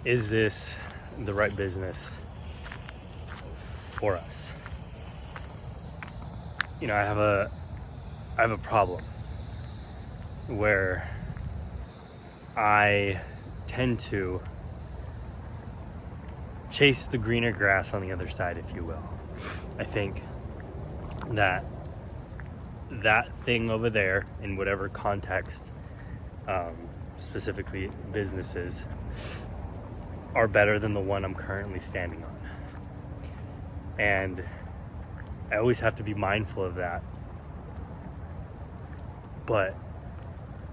is this the right business for us? You know, I have a problem where I tend to chase the greener grass on the other side, if you will. I think that thing over there, in whatever context, specifically businesses, are better than the one I'm currently standing on. And I always have to be mindful of that. But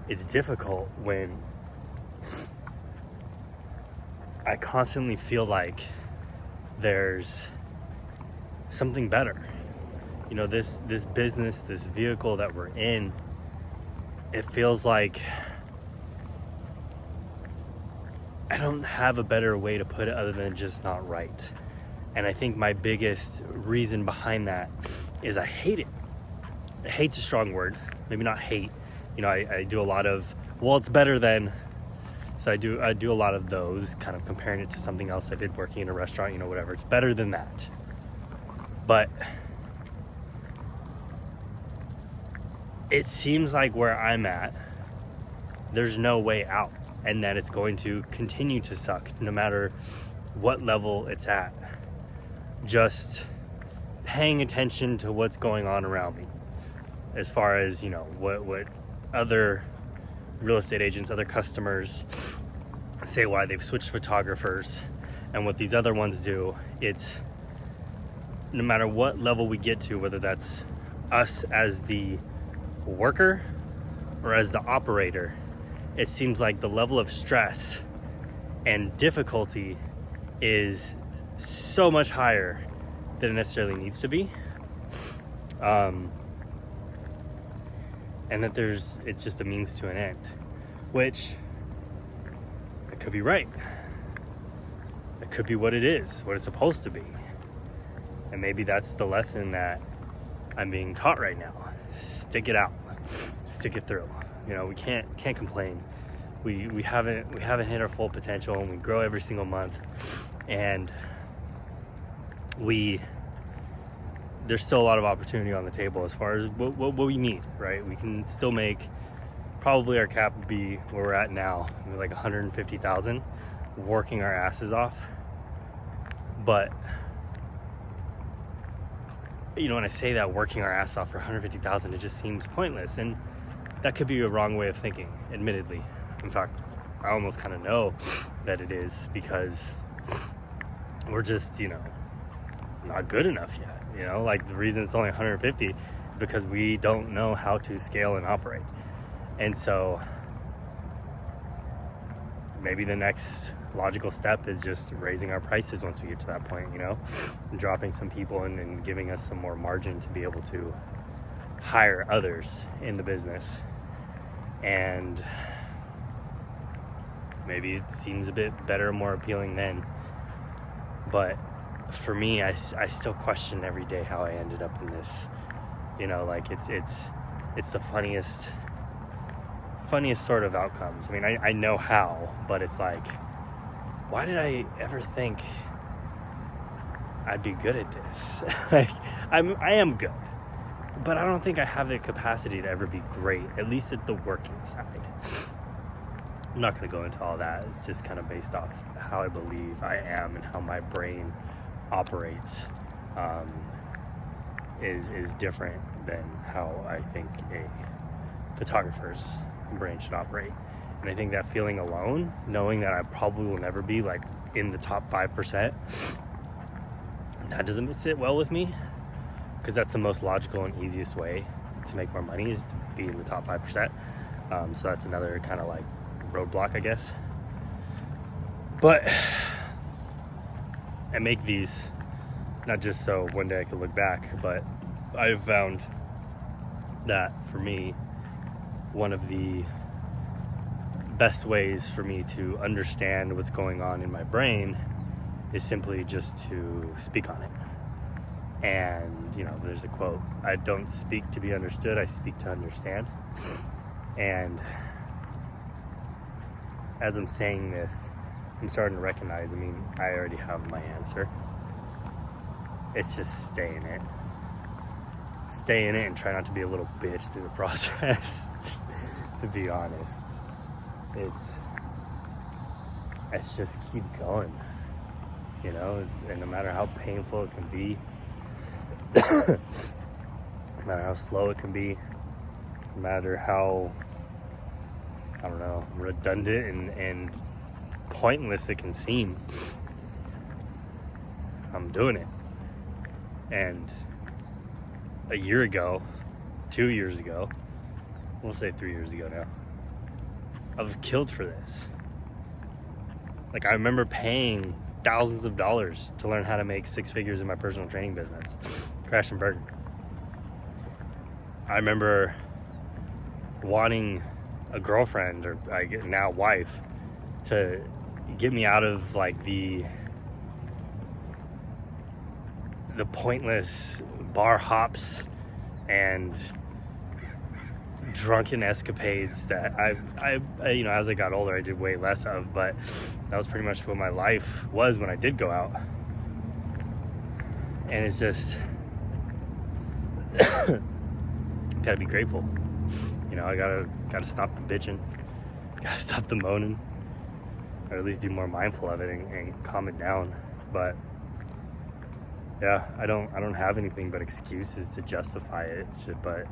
it's difficult when I constantly feel like there's something better. You know, this business, this vehicle that we're in, it feels like I don't have a better way to put it other than just not right. And I think my biggest reason behind that is I hate it. Hate's a strong word. Maybe not hate. You know, I do a lot of, well, it's better than. So I do a lot of those, kind of comparing it to something else I did working in a restaurant, you know, whatever. It's better than that. But it seems like where I'm at, there's no way out, and that it's going to continue to suck no matter what level it's at. Just paying attention to what's going on around me, as far as, you know, what other real estate agents, other customers say why they've switched photographers, and what these other ones do. It's no matter what level we get to, whether that's us as the worker or as the operator, it seems like the level of stress and difficulty is so much higher than it necessarily needs to be. And that it's just a means to an end, which I could be right. It could be what it is, what it's supposed to be. And maybe that's the lesson that I'm being taught right now. Stick it out, stick it through. You know, we can't complain. We haven't hit our full potential, and we grow every single month. And there's still a lot of opportunity on the table as far as what we need, right? We can still make, probably our cap would be where we're at now, like 150,000, working our asses off. But you know, when I say that, working our ass off for 150,000, it just seems pointless, and that could be a wrong way of thinking, admittedly. In fact, I almost kind of know that it is, because we're just, you know, not good enough yet. You know, like, the reason it's only 150 is because we don't know how to scale and operate. And so maybe the next logical step is just raising our prices once we get to that point, you know, and dropping some people and giving us some more margin to be able to hire others in the business. And maybe it seems a bit better, more appealing then. But for me, I still question every day how I ended up in this. You know, like, it's the funniest sort of outcomes. I mean, I know how, but it's like, why did I ever think I'd be good at this? Like, I am good, but I don't think I have the capacity to ever be great, at least at the working side. I'm not going to go into all that. It's just kind of based off how I believe I am and how my brain operates, is different than how I think a photographer's brain should operate. And I think that feeling alone, knowing that I probably will never be like in the top 5%, that doesn't sit well with me, because that's the most logical and easiest way to make more money, is to be in the top 5%. So that's another kind of like roadblock, I guess. But I make these not just so one day I can look back, but I've found that for me, one of the best ways for me to understand what's going on in my brain is simply just to speak on it. And, you know, there's a quote, I don't speak to be understood, I speak to understand. And as I'm saying this, I'm starting to recognize, I mean, I already have my answer. It's just stay in it. Stay in it and try not to be a little bitch through the process. To be honest. It's just keep going. You know, and no matter how painful it can be, no matter how slow it can be, no matter how, I don't know, redundant and pointless it can seem, I'm doing it. And a year ago, 2 years ago, we'll say 3 years ago now, I was killed for this. Like, I remember paying thousands of dollars to learn how to make 6 figures in my personal training business, crash and burn. I remember wanting a girlfriend, or now wife, to get me out of like the pointless bar hops and drunken escapades that I you know, as I got older I did way less of, but that was pretty much what my life was when I did go out. And it's just gotta be grateful. You know, I gotta stop the bitching, gotta stop the moaning, or at least be more mindful of it and calm it down. But yeah, I don't have anything but excuses to justify it. But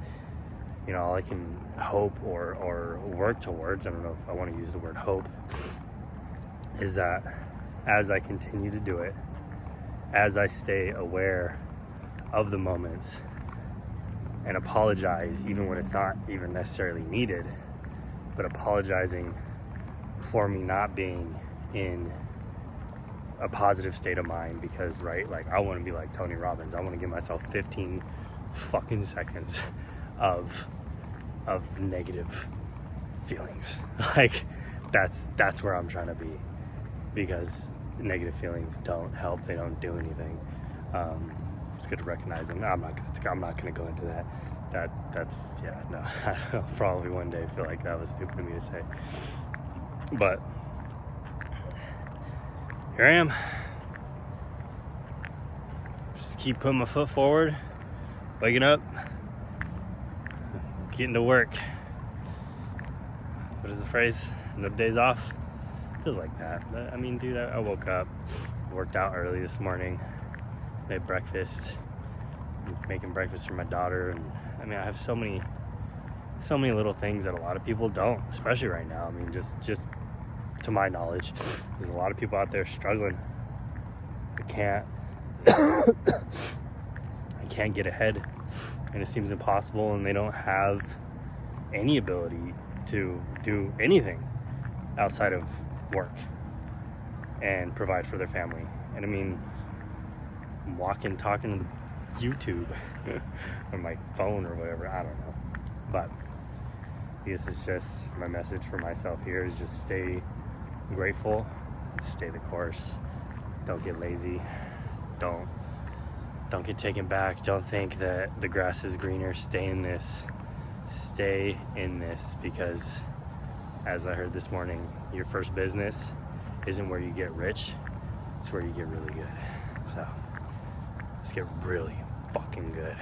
you know, all I can hope or work towards, I don't know if I want to use the word hope, is that as I continue to do it, as I stay aware of the moments and apologize even when it's not even necessarily needed, but apologizing for me not being in a positive state of mind, because, right, like, I want to be like Tony Robbins. I want to give myself 15 fucking seconds of negative feelings. Like, that's where I'm trying to be, because negative feelings don't help. They don't do anything. It's good to recognize them. I'm not gonna go into that. That's yeah, no. I'll probably one day feel like that was stupid of me to say, but here I am. Just keep putting my foot forward, waking up, getting to work. What is the phrase? No days off? Feels like that. But, I mean, dude, I woke up, worked out early this morning, made breakfast, making breakfast for my daughter, and I mean, I have so many little things that a lot of people don't, especially right now. I mean, just to my knowledge, there's a lot of people out there struggling. They can't get ahead, and it seems impossible, and they don't have any ability to do anything outside of work and provide for their family. And I mean, I'm talking to the YouTube on my phone or whatever, I don't know. But I guess it's just my message for myself here is just stay grateful, stay the course, don't get lazy, don't get taken back, don't think that the grass is greener. Stay in this, because as I heard this morning, your first business isn't where you get rich, it's where you get really good. So let's get really fucking good.